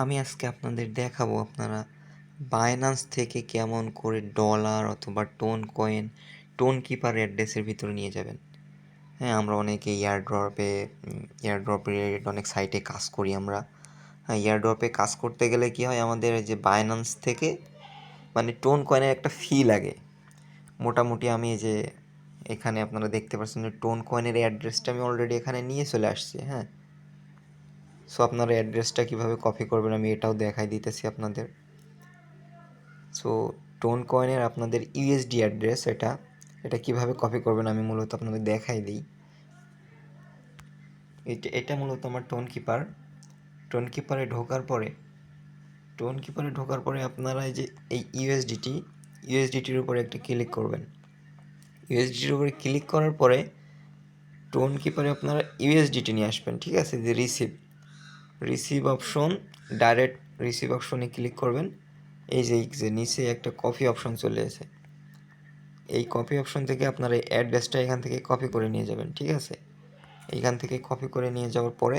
আমি আজকে আপনাদের দেখাবো আপনারা বাইন্যান্স থেকে কেমন করে ডলার অথবা টোন কিপার অ্যাড্রেসের ভিতরে নিয়ে যাবেন। হ্যাঁ, আমরা অনেকে এয়ারড্রপে অনেক সাইটে কাজ করি আমরা। হ্যাঁ, এয়ারড্রপে কাজ করতে গেলে কি হয়, আমাদের যে বাইন্যান্স থেকে মানে টোন কয়েনের একটা ফি লাগে। মোটামুটি আমি এই যে এখানে আপনারা দেখতে পাচ্ছেন যে টোন কয়েনের অ্যাড্রেসটা আমি অলরেডি এখানে নিয়ে চলে আসছি। হ্যাঁ, সো আপনারা অ্যাড্রেসটা কীভাবে কপি করবেন আমি এটাও দেখাই দিতেছি আপনাদের। সো টোন কয়েনের আপনাদের ইউএসডি অ্যাড্রেস এটা কিভাবে কপি করবেন আমি মূলত আপনাদের দেখাই দিই। এটা মূলত আমার টোন কিপারে ঢোকার পরে আপনারা এই যে এই ইউএসডিটির উপরে একটা ক্লিক করবেন। ইউএসডিটির উপরে ক্লিক করার পরে টোন কিপারে আপনারা ইউএসডিটি নিয়ে আসবেন। ঠিক আছে, যে রিসিভ অপশন, ডাইরেক্ট রিসিভ অপশনে ক্লিক করবেন। এই যে নিচে একটা কপি অপশন চলে এসেছে, এই কপি অপশন থেকে আপনারা এই অ্যাড্রেসটা এখান থেকে কপি করে নিয়ে যাবেন। ঠিক আছে, এইখান থেকে কপি করে নিয়ে যাওয়ার পরে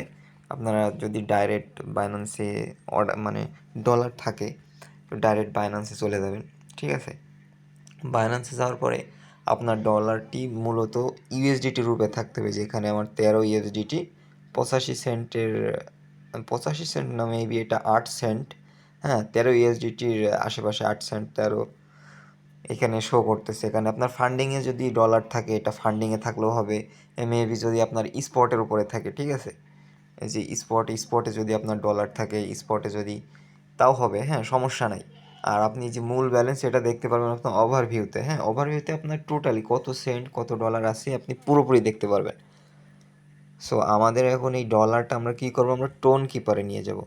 আপনারা যদি ডাইরেক্ট বাইন্যান্সে ডলার থাকে তো ডাইরেক্ট বাইন্যান্সে চলে যাবেন। ঠিক আছে, বাইন্যান্সে যাওয়ার পরে আপনার ডলারটি মূলত ইউএসডিটি রূপে থাকতে হবে, যেখানে আমার 13 ইউএসডিটি 85 সেন্ট না, মেবি এটা 8 সেন্ট। হ্যাঁ, 13 ইউএসডিটির আশেপাশে 8 সেন্ট 13 এখানে শো করতেছে। এখানে আপনার ফান্ডিংয়ে যদি ডলার থাকে এটা ফান্ডিংয়ে থাকলেও হবে, মেবি যদি আপনার স্পটের উপরে থাকে। ঠিক আছে, এই যে স্পটে যদি আপনার ডলার থাকে স্পটে যদি, তাও হবে। হ্যাঁ, সমস্যা নাই। আর আপনি যে মূল ব্যালেন্স এটা দেখতে পারবেন আপনার ওভারভিউতে। হ্যাঁ, ওভারভিউতে আপনার টোটালি কত সেন্ট কত ডলার আছে আপনি পুরোপুরি দেখতে পারবেন। সো আমাদের এখন এই ডলারটা আমরা কী করবো, আমরা টোন কিপারে নিয়ে যাব।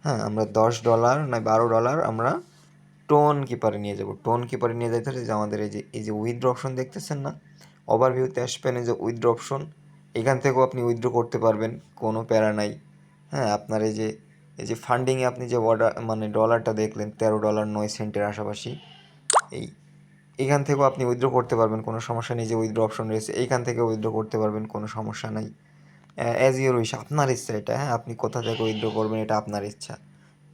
হ্যাঁ, আমরা $10 না $12 আমরা টোন কিপারে নিয়ে যাব। টোন কিপারে নিয়ে যাইতে হলে যে আমাদের এই যে উইথড্র অপশন দেখতেছেন না, ওভারভিউতে আসবেন, এই যে উইথড্র অপশন, এখান থেকেও আপনি উইথড্র করতে পারবেন, কোনো প্যারা নাই। হ্যাঁ, আপনার এই যে ফান্ডিংয়ে আপনি যে ডলারটা দেখলেন $13.09 আশাপাশি, এইখান থেকেও আপনি উইথড্র করতে পারবেন, কোনো সমস্যা নেই। যে উইথড্র অপশন রয়েছে এইখান থেকে উইথড্র করতে পারবেন, কোনো সমস্যা নাই। অ্যাজ ইউর উইশ, আপনার ইচ্ছা এটা। হ্যাঁ, আপনি কোথা থেকে উইথড্র করবেন এটা আপনার ইচ্ছা,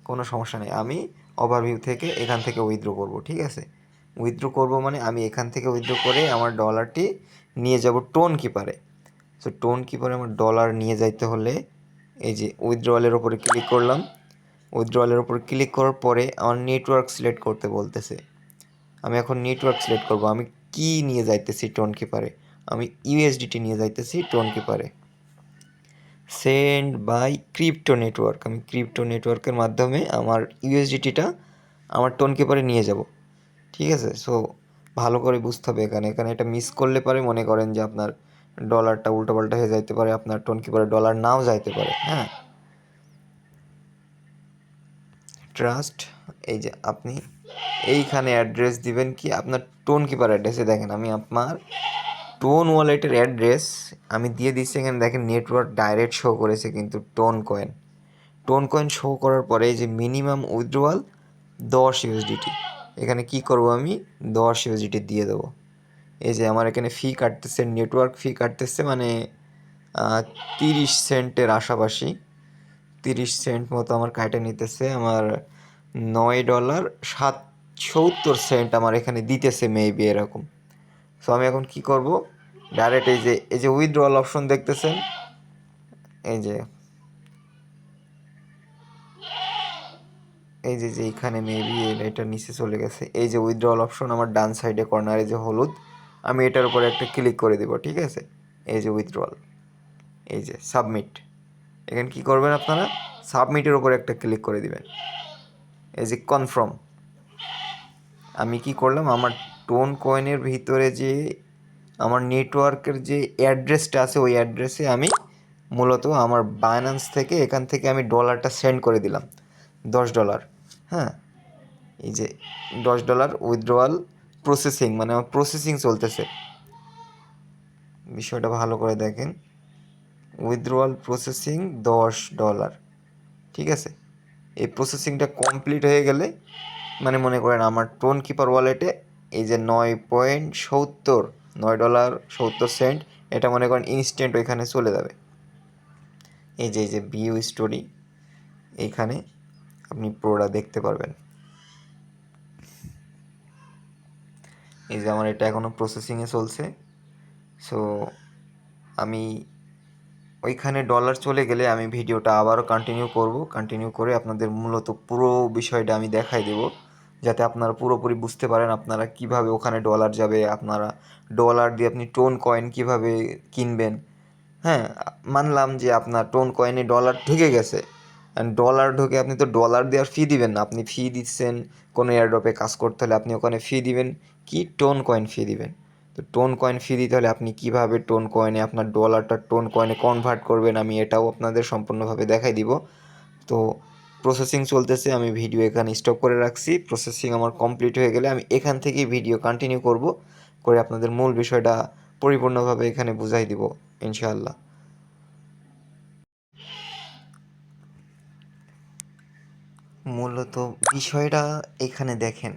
কোনো সমস্যা নেই। আমি ওভারভিউ থেকে এখান থেকে উইথড্র করব। ঠিক আছে, উইথড্র করব মানে আমি এখান থেকে উইথড্র করে আমার ডলারটি নিয়ে যাব টোন কিপারে। সো টোন কিপারে আমার ডলার নিয়ে যাইতে হলে এই যে উইথড্রয়ালের ওপরে ক্লিক করলাম। উইথড্রয়ালের ওপর ক্লিক করার পরে আমার নেটওয়ার্ক সিলেক্ট করতে বলতেছে। আমি এখন নেটওয়ার্ক সিলেক্ট করব। আমি কি নিয়ে যাইতেছি টোন কিপারে, আমি ইউএসডিটি নিয়ে যাইতেছি টোন কিপারে। সেন্ড বাই ক্রিপ্টো নেটওয়ার্ক, আমি ক্রিপ্টো নেটওয়ার্কের মাধ্যমে আমার ইউএসডিটিটা আমার টোন কিপারে নিয়ে যাব। ঠিক আছে, সো ভালো করে বুঝতে হবে। এখানে এটা মিস করলে পারে মনে করেন যে আপনার ডলারটা উল্টোপাল্টা হয়ে যাইতে পারে, আপনার টোন কিপারে ডলার নাও যাইতে পারে। হ্যাঁ, ট্রাস্ট, এই যে আপনি এইখানে অ্যাড্রেস দিবেন কি আপনার টোন কিপার অ্যাড্রেসে। দেখেন আমি আপনার টোন ওয়ালেটের অ্যাড্রেস আমি দিয়ে দিচ্ছি। এখানে দেখেন নেটওয়ার্ক ডাইরেক্ট শো করেছে, কিন্তু টোন কয়েন শো করার পরে এই যে মিনিমাম উইথড্রোয়াল 10 ইউএসডিটি, এখানে কি করব আমি 10 ইউএসডিটি দিয়ে দেবো। এই যে আমার এখানে ফি কাটতেছে, নেটওয়ার্ক ফি কাটতেছে, মানে 30 সেন্টের আশাপাশি, 30 সেন্ট মতো আমার কাটে নিতেছে। আমার $9.70 আমার এখানে দিতেছে, মেবি এরকম। সো আমি এখন কি করব, ডাইরেক্ট এই যে উইথড্রয়াল অপশন দেখতেছেন, এই যে এখানে মেবি এটা নিচে চলে গেছে। এই যে উইথড্রয়াল অপশন আমার ডান সাইডে কর্নারে যে হলুদ, আমি এটার উপরে একটা ক্লিক করে দেবো। ঠিক আছে, এই যে উইথড্রয়াল, এই যে সাবমিট, এখানে কি করবেন আপনারা সাবমিটের উপরে একটা ক্লিক করে দিবেন। এই যে কনফার্ম, আমি কি করলাম আমার টোন কয়েনের ভিতরে যে আমার নেটওয়ার্কের যে অ্যাড্রেসটা আছে ওই অ্যাড্রেসে আমি মূলত আমার বাইন্যান্স থেকে এখান থেকে আমি ডলারটা সেন্ড করে দিলাম $10। হ্যাঁ, এই যে $10 উইথড্রয়াল প্রসেসিং, মানে আমার প্রসেসিং চলতেছে। বিষয়টা ভালো করে দেখেন, উইথড্রয়াল প্রসেসিং $10। ঠিক আছে, এই প্রসেসিংটা কমপ্লিট হয়ে গেলে মানে মনে করেন আমার টোন কিপার ওয়ালেটে এই যে $9.70 এটা মনে করেন ইনস্ট্যান্ট ওইখানে চলে যাবে। এই যে ভিউ স্টোরি এইখানে আপনি পুরোটা দেখতে পারবেন। এই যে আমার এটা এখনও প্রসেসিংয়ে চলছে। সো আমি ওইখানে ডলার চলে গেলে আমি ভিডিওটা আবারও কন্টিনিউ করে আপনাদের মূলত পুরো বিষয়টা আমি দেখাই দেব, যাতে আপনারা পুরোপুরি বুঝতে পারেন আপনারা কিভাবে ওখানে ডলার যাবে, আপনারা ডলার দিয়ে আপনি টোন কয়েন কিভাবে কিনবেন। হ্যাঁ, মানলাম যে আপনার টোন কয়েনে ডলার ঢুকে গেছে, ডলার ঢুকে আপনি তো ডলার দেওয়ার ফি দিবেন না, আপনি ফি দিচ্ছেন কোনো এয়ারড্রপে কাজ করতে হলে আপনি ওখানে ফি দিবেন, কি টোন কয়েন ফি দিবেন। তো টোন কয়েন ফি দিতে হলে আপনি কিভাবে টোন কয়েনে আপনার ডলারটা টোন কয়েনে কনভার্ট করবেন আমি এটাও আপনাদের সম্পূর্ণভাবে দেখাই দিব। তো প্রসেসিং চলতেছে, আমি ভিডিও এখানে স্টপ করে রাখছি। প্রসেসিং আমার কমপ্লিট হয়ে গেলে আমি এখান থেকেই ভিডিও কন্টিনিউ করে আপনাদের মূল বিষয়টা পরিপূর্ণভাবে এখানে বুঝাই দিব ইনশাআল্লাহ। মূলত এখানে দেখেন,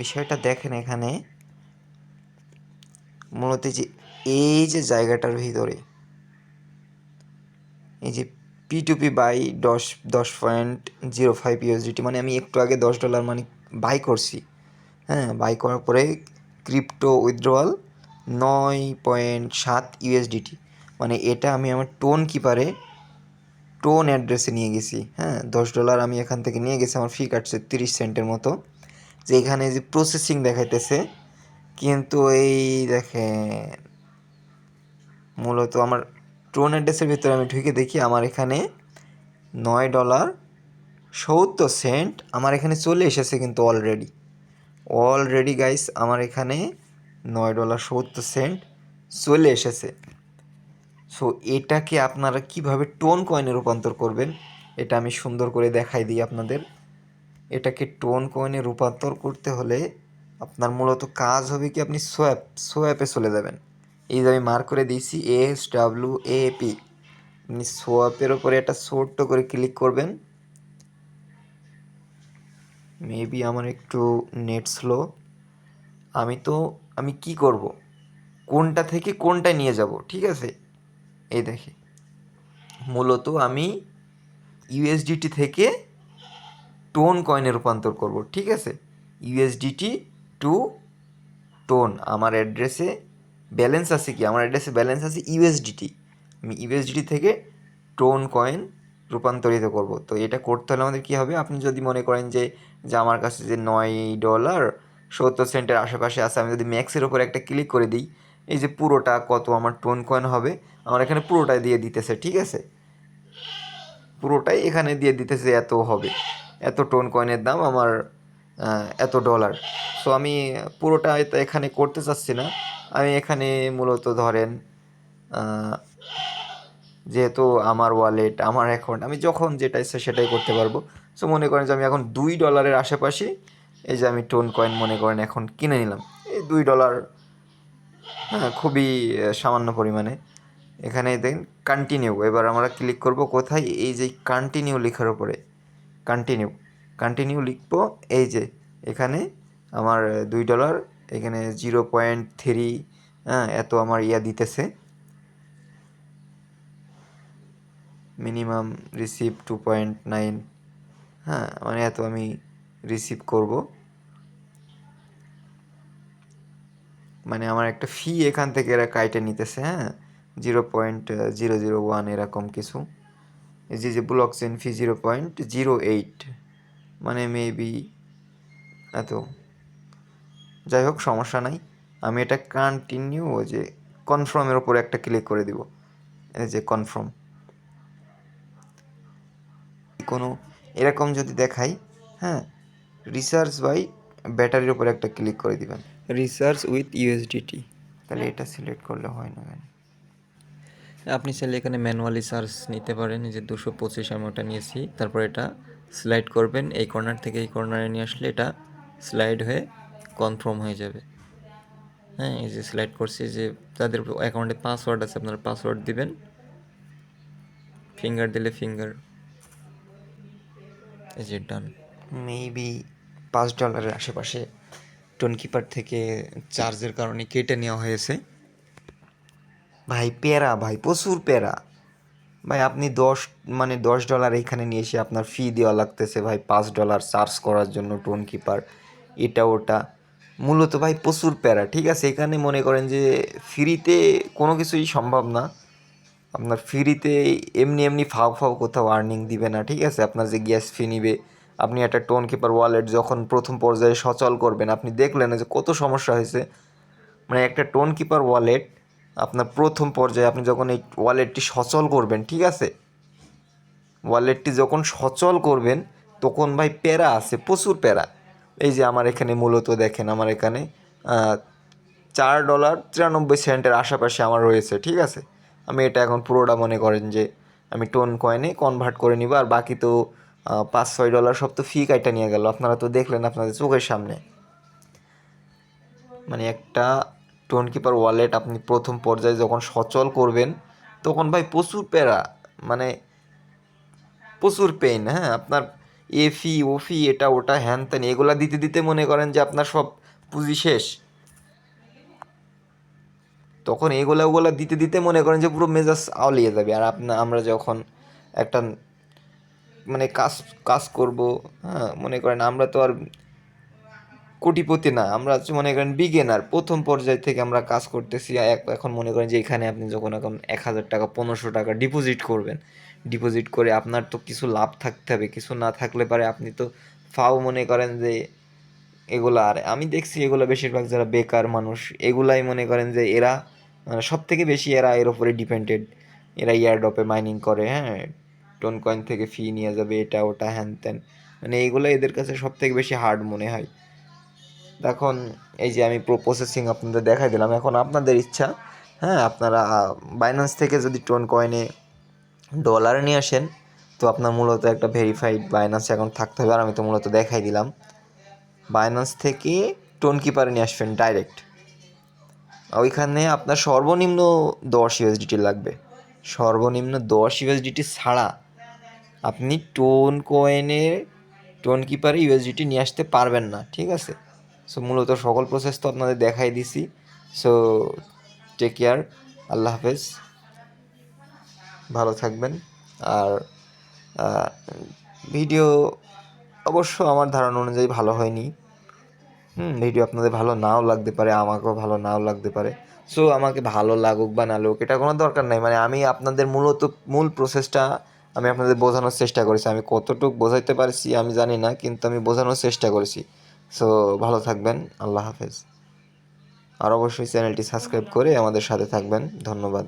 বিষয়টা দেখেন এখানে মূলত যে এই যে জায়গাটার ভিতরে এই যে P2P বাই 10.05 ইউএসডিটি, মানে আমি একটু আগে $10 মানে বাই করছি। হ্যাঁ, বাই করার পরে ক্রিপ্টো উইথড্রয়াল 9.7 ইউএসডিটি, মানে এটা আমি আমার টোন কিপারে টোন অ্যাড্রেসে নিয়ে গেছি। হ্যাঁ, $10 আমি এখান থেকে নিয়ে গেছি, আমার ফি কাটছে 30 সেন্টের মতো। যে এখানে যে প্রসেসিং দেখাইতেছে, কিন্তু এই দেখেন মূলত আমার টোন অ্যাড্রেসের ভিতরে আমি ঢুকে দেখি আমার এখানে $9.70 আমার এখানে চলে এসেছে, কিন্তু অলরেডি গাইস আমার এখানে $9.70 চলে এসেছে। সো এটাকে আপনারা কিভাবে টোন কয়েনে রূপান্তর করবেন এটা আমি সুন্দর করে দেখাই দিই আপনাদের। এটাকে টোন কয়েনে রূপান্তর করতে হলে আপনার মূলত কাজ হবে কি, আপনি সোয়াপে চলে যাবেন। এই যে আমি মার্ক করে দিয়েছি SWAP, আপনি সোয়াপের ওপরে একটা ছোট্ট করে ক্লিক করবেন। মেবি আমার একটু নেট স্লো। আমি কি করব, কোনটা থেকে কোনটায় নিয়ে যাব, ঠিক আছে। এই দেখে মূলত আমি ইউএসডিটি থেকে টোন কয়েনে রূপান্তর করব, ঠিক আছে। ইউএসডিটি টু টোন, আমার অ্যাড্রেসে ব্যালেন্স আছে কি, আমার অ্যাড্রেসে ব্যালেন্স আছে ইউএসডিটি, আমি ইউএসডিটি থেকে টোন কয়েন রূপান্তরিত করব। তো এটা করতে হলে আমাদের কী হবে, আপনি যদি মনে করেন যে যে আমার কাছে যে $9.70 আশেপাশে আছে, আমি যদি ম্যাক্সের উপরে একটা ক্লিক করে দিই, এই যে পুরোটা কত আমার টোন কয়েন হবে, আমার এখানে পুরোটাই দিয়ে দিতেছে, ঠিক আছে। পুরোটাই এখানে দিয়ে দিতেছে, এত হবে, এত টোন কয়েনের দাম আমার এত ডলার। সো আমি পুরোটা এখানে করতে চাচ্ছি না, আমি এখানে মূলত ধরেন যেহেতু আমার ওয়ালেট আমার অ্যাকাউন্ট, আমি যখন যেটা ইচ্ছে সেটাই করতে পারবো। সো মনে করেন যে আমি এখন $2 আশেপাশে এই যে আমি টোন কয়েন মনে করেন এখন কিনে নিলাম, এই $2, হ্যাঁ, খুবই সামান্য পরিমাণে। এখানে দেখেন কন্টিনিউ, এবার আমরা ক্লিক করব কোথায়, এই যে কন্টিনিউ লেখার উপরে কন্টিনিউ লিখবো। এই যে এখানে আমার $2, এখানে 0.3, হ্যাঁ, এত আমার দিতেছে। মিনিমাম রিসিভ 2.9, হ্যাঁ, মানে এত আমি রিসিভ করব, মানে আমার একটা ফি এখান থেকে এরা কাইটে নিতেছে। হ্যাঁ, 0.001 এরকম কিছু। এই যে ব্লক চেন ফি 0.08, মানে মেবি এত। যাই হোক, সমস্যা নাই, আমি এটা কন্টিনিউ ওই যে কনফার্মের ওপরে একটা ক্লিক করে দিব। এই যে কনফার্ম, কোনো এরকম যদি দেখাই, হ্যাঁ, রিসার্চ বাই ব্যাটারির উপরে একটা ক্লিক করে দিবেন, রিসার্চ উইথ ইউএসডিটি, তাহলে এটা সিলেক্ট করলে হয় না কেন। আপনি চাইলে এখানে ম্যানুয়ালি সার্চ নিতে পারেন, যে 225 আমি ওটা নিয়েছি। তারপর এটা স্লাইড করবেন, এই কর্নার থেকে এই কর্নারে নিয়ে আসলে এটা স্লাইড হয়ে কনফার্ম হয়ে যাবে। হ্যাঁ, এই যে স্লাইড করছি, যে তাদের অ্যাকাউন্টে পাসওয়ার্ড আছে আপনারা পাসওয়ার্ড দিবেন, ফিঙ্গার দিলে ফিঙ্গার, এই যে ডান। মেবি $5 আশেপাশে টোন কিপার থেকে চার্জের কারণে কেটে নেওয়া হয়েছে। ভাই প্যারা, ভাই প্রচুর প্যারা। ভাই আপনি $10 এখানে নিয়ে এসে আপনার ফি দেওয়া লাগতেছে ভাই, $5 চার্জ করার জন্য টোন কিপার, এটা ওটা। মূলত ভাই প্রচুর প্যারা, ঠিক আছে? এখানে মনে করেন যে ফ্রিতে কোনো কিছুই সম্ভব না। আপনার ফ্রিতে এমনি এমনি ফাও ফাও কোথাও আর্নিং দিবে না, ঠিক আছে? আপনার যে গ্যাস ফি নিবে, আপনি একটা টোন কিপার ওয়ালেট যখন প্রথম পর্যায়ে সচল করবেন, আপনি দেখলেন যে কত সমস্যা হয়েছে। মানে একটা টোন কিপার ওয়ালেট আপনার প্রথম পর্যায়ে আপনি যখন এই ওয়ালেটটি সচল করবেন, ঠিক আছে? ওয়ালেটটি যখন সচল করবেন তখন ভাই প্যারা আছে, প্রচুর প্যারা। এই যে আমার এখানে মূলত দেখেন, আমার এখানে $4.93 আশেপাশে আমার রয়েছে, ঠিক আছে? আমি এটা এখন পুরোটা মনে করেন যে আমি টোন কয়েনে কনভার্ট করে নিব, আর বাকি তো $5-6 সব তো ফি কাইটা নিয়ে গেল, আপনারা তো দেখলেন আপনাদের চোখের সামনে। মানে একটা টোন কিপার ওয়ালেট আপনি প্রথম পর্যায়ে যখন সচল করবেন তখন ভাই প্রচুর প্যারা, মানে প্রচুর পেইন। হ্যাঁ, আপনার এফি ওফি এটা ওটা হ্যান ত্যান এগুলা দিতে দিতে মনে করেন যে আপনার সব পুঁজি শেষ। তখন ওগুলা দিতে দিতে মনে করেন যে পুরো মেজাজ আউলিয়ে যাবে। আর আমরা যখন একটা মানে কাজ কাজ করব, হ্যাঁ, মনে করেন আমরা তো আর কোটিপতি না, আমরা হচ্ছে মনে করেন বিগিনার, প্রথম পর্যায় থেকে আমরা কাজ করতেছি। এখন মনে করেন যে এখানে আপনি যখন এখন 1,000 টাকা 1500 টাকা ডিপোজিট করবেন, ডিপোজিট করে আপনার তো কিছু লাভ থাকতে হবে, কিছু না থাকলে পারে আপনি তো ফাও মনে করেন যে এগুলা। আর আমি দেখছি এগুলো বেশিরভাগ যারা বেকার মানুষ, এগুলাই মনে করেন যে এরা সব থেকে বেশি এরা এর উপরে ডিপেন্ডেড। এরা ইয়ারড্রপে মাইনিং করে, হ্যাঁ, টোন কয়েন থেকে ফি নিয়ে যাবে, এটা ওটা হ্যান ত্যান, মানে এইগুলো এদের কাছে সব থেকে বেশি হার্ড মনে হয়। এখন এই যে আমি প্রসেসিং আপনাদের দেখাই দিলাম, এখন আপনাদের ইচ্ছা। হ্যাঁ, আপনারা বাইন্যান্স থেকে যদি টোন কয়েনে ডলার নিয়ে আসেন তো আপনার মূলত একটা ভেরিফাইড বাইন্যান্স অ্যাকাউন্ট থাকতে হবে। আর আমি তো মূলত দেখাই দিলাম, বাইন্যান্স থেকে টোন কিপারে নিয়ে আসবেন ডাইরেক্ট। ওইখানে আপনার সর্বনিম্ন 10 USDT লাগবে, সর্বনিম্ন 10 USDT ছাড়া আপনি টোন কিপারে ইউএসডিটি নিয়ে আসতে পারবেন না, ঠিক আছে? সো মূলত সকল প্রসেস তো আপনাদের দেখাই দিছি। সো টেক কেয়ার, আল্লাহ হাফেজ, ভালো থাকবেন। আর ভিডিও অবশ্য আমার ধারণা অনুযায়ী ভালো হয়নি। ভিডিও আপনাদের ভালো নাও লাগতে পারে, আমাকেও ভালো নাও লাগতে পারে। সো আমাকে ভালো লাগুক বা না লাগুক এটা কোনো দরকার নাই। মানে আমি আপনাদের মূল প্রসেসটা আমি আপনাদের বোঝানোর চেষ্টা করেছি। আমি কতটুকু বোঝাইতে পারছি আমি জানি না, কিন্তু আমি বোঝানোর চেষ্টা করেছি। সো ভালো থাকবেন, আল্লাহ হাফেজ। আর অবশ্যই চ্যানেলটি সাবস্ক্রাইব করে আমাদের সাথে থাকবেন। ধন্যবাদ।